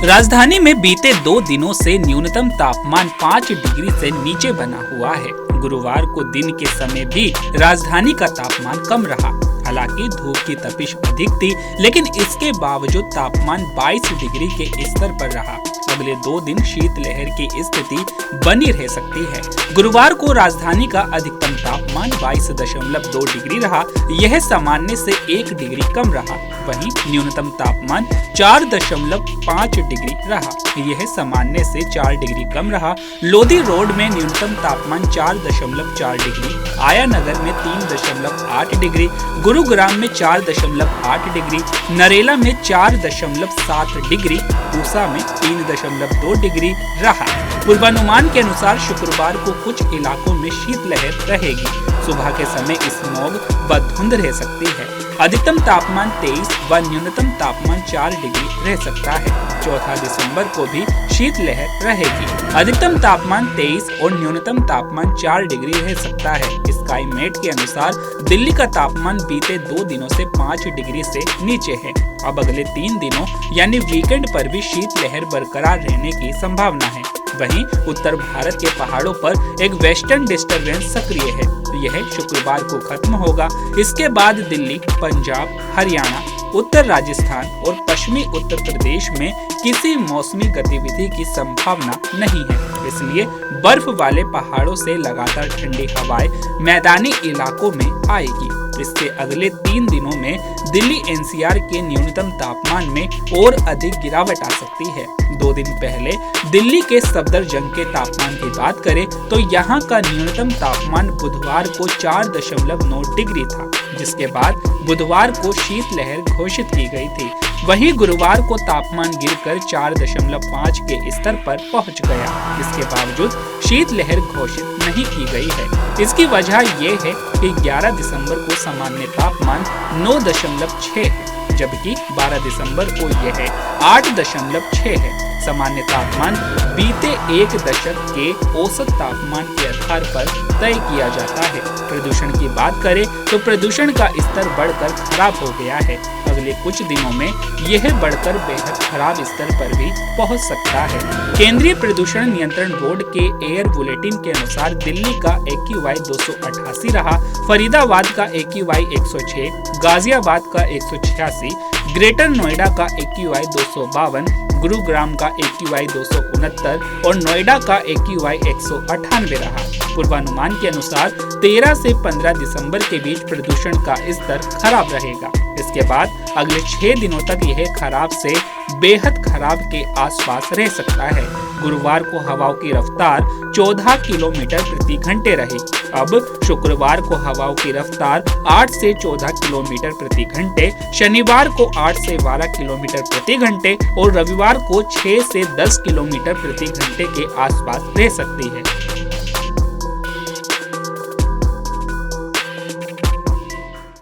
राजधानी में बीते 2 दिनों से न्यूनतम तापमान 5 डिग्री से नीचे बना हुआ है। गुरुवार को दिन के समय भी राजधानी का तापमान कम रहा। हालांकि धूप की तपिश अधिक थी, लेकिन इसके बावजूद तापमान 22 डिग्री के स्तर पर रहा। अगले 2 दिन शीतलहर की स्थिति बनी रह सकती है। गुरुवार को राजधानी का अधिकतम तापमान 22.2 डिग्री रहा। यह सामान्य से 1 डिग्री कम रहा। वहीं न्यूनतम तापमान 4.5 डिग्री रहा। यह सामान्य से 4 डिग्री कम रहा। लोधी रोड में न्यूनतम तापमान 4.4 डिग्री, आया नगर में 3.8 डिग्री, गुरुग्राम में 4.8 डिग्री, नरेला में 4.7 डिग्री, पूसा में 3.2 डिग्री रहा। पूर्वानुमान के अनुसार शुक्रवार को कुछ इलाकों में शीतलहर रहेगी। सुबह के समय स्मॉग व धुंध रह सकती है। अधिकतम तापमान 23 व न्यूनतम तापमान 4 डिग्री रह सकता है। 4 दिसंबर को भी शीतलहर रहेगी। अधिकतम तापमान 23 और न्यूनतम तापमान 4 डिग्री रह सकता है। स्काईमेट के अनुसार दिल्ली का तापमान बीते 2 दिनों से 5 डिग्री से नीचे है। अब अगले 3 दिनों यानी वीकेंड पर भी शीतलहर बरकरार रहने की संभावना है। वहीं उत्तर भारत के पहाड़ों पर एक वेस्टर्न डिस्टरबेंस सक्रिय है। यह शुक्रवार को खत्म होगा। इसके बाद दिल्ली, पंजाब, हरियाणा, उत्तर राजस्थान और पश्चिमी उत्तर प्रदेश में किसी मौसमी गतिविधि की संभावना नहीं है। इसलिए बर्फ वाले पहाड़ों से लगातार ठंडी हवाएं मैदानी इलाकों में आएगी। इससे अगले 3 दिनों में दिल्ली एनसीआर के न्यूनतम तापमान में और अधिक गिरावट आ सकती है। 2 दिन पहले दिल्ली के सफदरजंग के तापमान की बात करें तो यहाँ का न्यूनतम तापमान बुधवार को 4.9 डिग्री था, जिसके बाद बुधवार को शीतलहर घोषित की गई थी। वहीं गुरुवार को तापमान गिरकर 4.5 के स्तर पर पहुंच गया। इसके बावजूद शीतलहर घोषित नहीं की गई है। इसकी वजह ये है कि 11 दिसंबर को सामान्य तापमान 9.6 है, जबकि 12 दिसंबर को यह 8.6 है। सामान्य तापमान बीते 1 दशक के औसत तापमान के आधार पर तय किया जाता है। प्रदूषण की बात करें तो प्रदूषण का स्तर बढ़कर खराब हो गया है। अगले कुछ दिनों में यह बढ़कर बेहद खराब स्तर पर भी पहुंच सकता है। केंद्रीय प्रदूषण नियंत्रण बोर्ड के एयर बुलेटिन के अनुसार दिल्ली का AQI 288 रहा, फरीदाबाद का AQI 106, गाजियाबाद का 186, ग्रेटर नोएडा का AQI 252, गुरुग्राम का AQI 269 और नोएडा का AQI 198 रहा। पूर्वानुमान के अनुसार 13 से 15 दिसंबर के बीच प्रदूषण का स्तर खराब रहेगा। इसके बाद अगले 6 दिनों तक यह खराब से बेहद खराब के आसपास रह सकता है। गुरुवार को हवाओं की रफ्तार 14 किलोमीटर प्रति घंटे रही। अब शुक्रवार को हवाओं की रफ्तार 8 से 14 किलोमीटर प्रति घंटे, शनिवार को 8 से 12 किलोमीटर प्रति घंटे और रविवार को 6 से 10 किलोमीटर प्रति घंटे के आसपास रह सकती है।